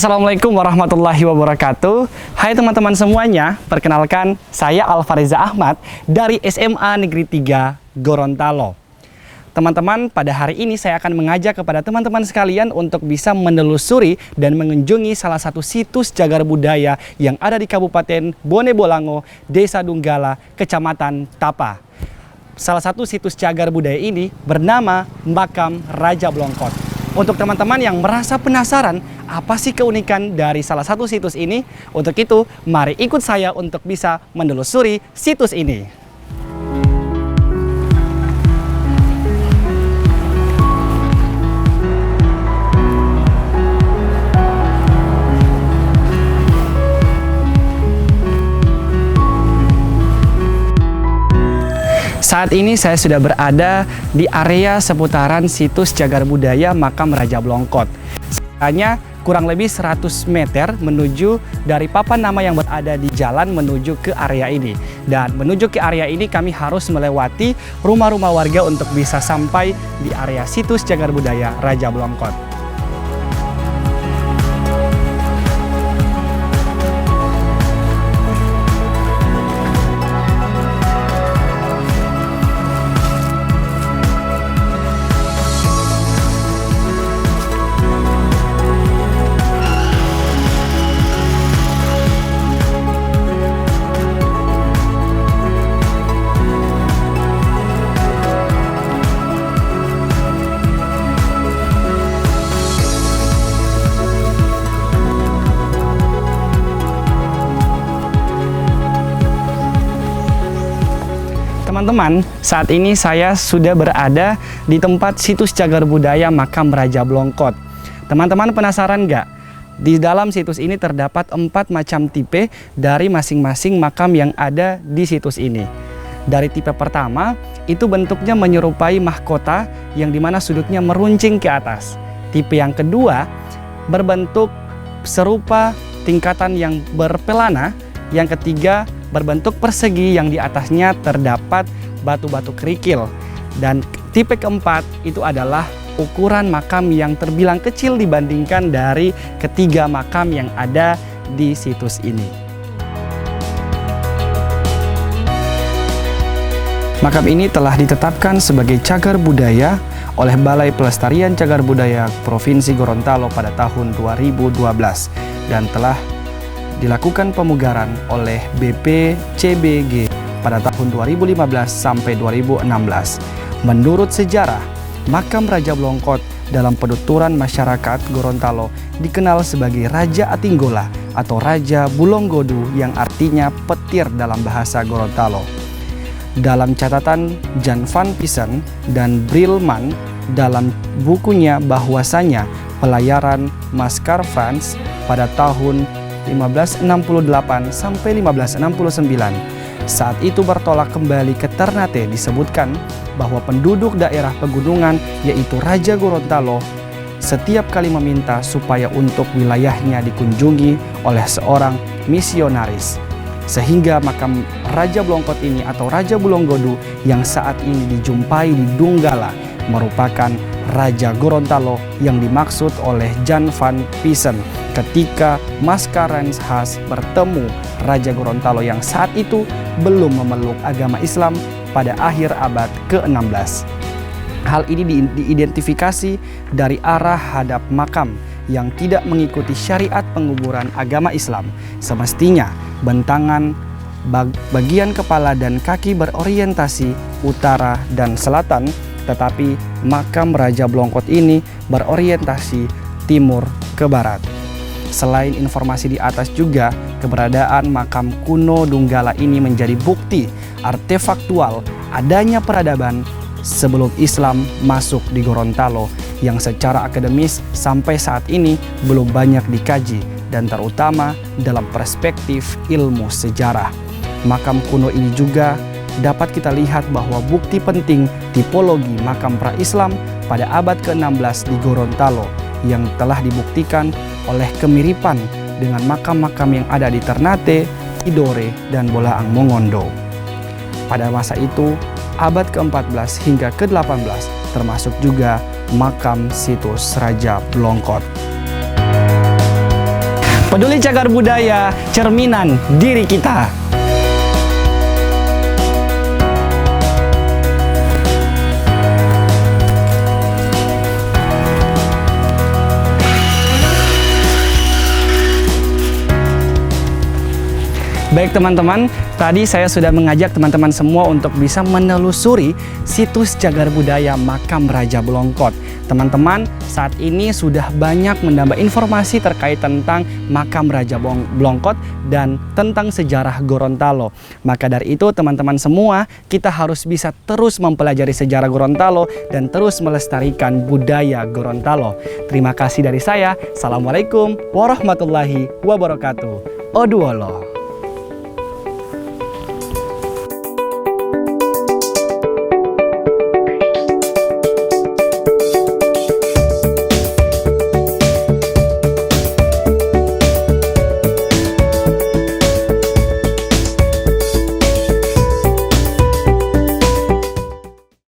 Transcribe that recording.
Assalamualaikum warahmatullahi wabarakatuh. Hai teman-teman semuanya, perkenalkan saya Alfareza Ahmad dari SMA Negeri 3 Gorontalo. Teman-teman, pada hari ini saya akan mengajak kepada teman-teman sekalian untuk bisa menelusuri dan mengunjungi salah satu situs cagar budaya yang ada di Kabupaten Bone Bolango, Desa Dunggala, Kecamatan Tapa. Salah satu situs cagar budaya ini bernama Makam Raja Blongkot. Untuk teman-teman yang merasa penasaran, apa sih keunikan dari salah satu situs ini? Untuk itu, mari ikut saya untuk bisa menelusuri situs ini. Saat ini saya sudah berada di area seputaran situs cagar budaya Makam Raja Blongkot. Hanya kurang lebih 100 meter menuju dari papan nama yang berada di jalan menuju ke area ini. Dan menuju ke area ini kami harus melewati rumah-rumah warga untuk bisa sampai di area situs cagar budaya Raja Blongkot. Teman-teman, saat ini saya sudah berada di tempat situs cagar budaya Makam Raja Blongkot. Teman-teman penasaran nggak? Di dalam situs ini terdapat 4 macam tipe dari masing-masing makam yang ada di situs ini. Dari tipe pertama, itu bentuknya menyerupai mahkota yang dimana sudutnya meruncing ke atas. Tipe yang kedua, berbentuk serupa tingkatan yang berpelana. Yang ketiga, berbentuk persegi yang di atasnya terdapat batu-batu kerikil. Dan tipe keempat itu adalah ukuran makam yang terbilang kecil dibandingkan dari ketiga makam yang ada di situs ini. Makam ini telah ditetapkan sebagai cagar budaya oleh Balai Pelestarian Cagar Budaya Provinsi Gorontalo pada tahun 2012 dan telah dilakukan pemugaran oleh BPCBG pada tahun 2015 sampai 2016. Menurut sejarah, Makam Raja Blongkot dalam penuturan masyarakat Gorontalo dikenal sebagai Raja Atinggola atau Raja Bulonggodu yang artinya petir dalam bahasa Gorontalo. Dalam catatan Jan van Pissen dan Brilman dalam bukunya bahwasanya pelayaran Maskar Frans pada tahun 1568 sampai 1569. Saat itu bertolak kembali ke Ternate, disebutkan bahwa penduduk daerah pegunungan yaitu Raja Gorontalo setiap kali meminta supaya untuk wilayahnya dikunjungi oleh seorang misionaris. Sehingga makam Raja Blongkot ini atau Raja Bulonggodu yang saat ini dijumpai di Dunggala merupakan Raja Gorontalo yang dimaksud oleh Jan van Pissen ketika Maskarens khas bertemu Raja Gorontalo yang saat itu belum memeluk agama Islam pada akhir abad ke-16. Hal ini diidentifikasi dari arah hadap makam yang tidak mengikuti syariat penguburan agama Islam. Semestinya bentangan bagian kepala dan kaki berorientasi utara dan selatan, tetapi makam Raja Blongkot ini berorientasi timur ke barat. Selain informasi di atas juga, keberadaan makam kuno Dunggala ini menjadi bukti artefaktual adanya peradaban sebelum Islam masuk di Gorontalo yang secara akademis sampai saat ini belum banyak dikaji dan terutama dalam perspektif ilmu sejarah. Makam kuno ini juga dapat kita lihat bahwa bukti penting tipologi makam pra-Islam pada abad ke-16 di Gorontalo yang telah dibuktikan oleh kemiripan dengan makam-makam yang ada di Ternate, Tidore, dan Bolaang Mongondo. Pada masa itu, abad ke-14 hingga ke-18 termasuk juga makam situs Raja Blongkot. Peduli Cagar Budaya, cerminan diri kita. Baik teman-teman, tadi saya sudah mengajak teman-teman semua untuk bisa menelusuri situs cagar budaya Makam Raja Blongkot. Teman-teman, saat ini sudah banyak menambah informasi terkait tentang Makam Raja Blongkot dan tentang sejarah Gorontalo. Maka dari itu teman-teman semua, kita harus bisa terus mempelajari sejarah Gorontalo dan terus melestarikan budaya Gorontalo. Terima kasih dari saya. Assalamualaikum warahmatullahi wabarakatuh. Oduolo.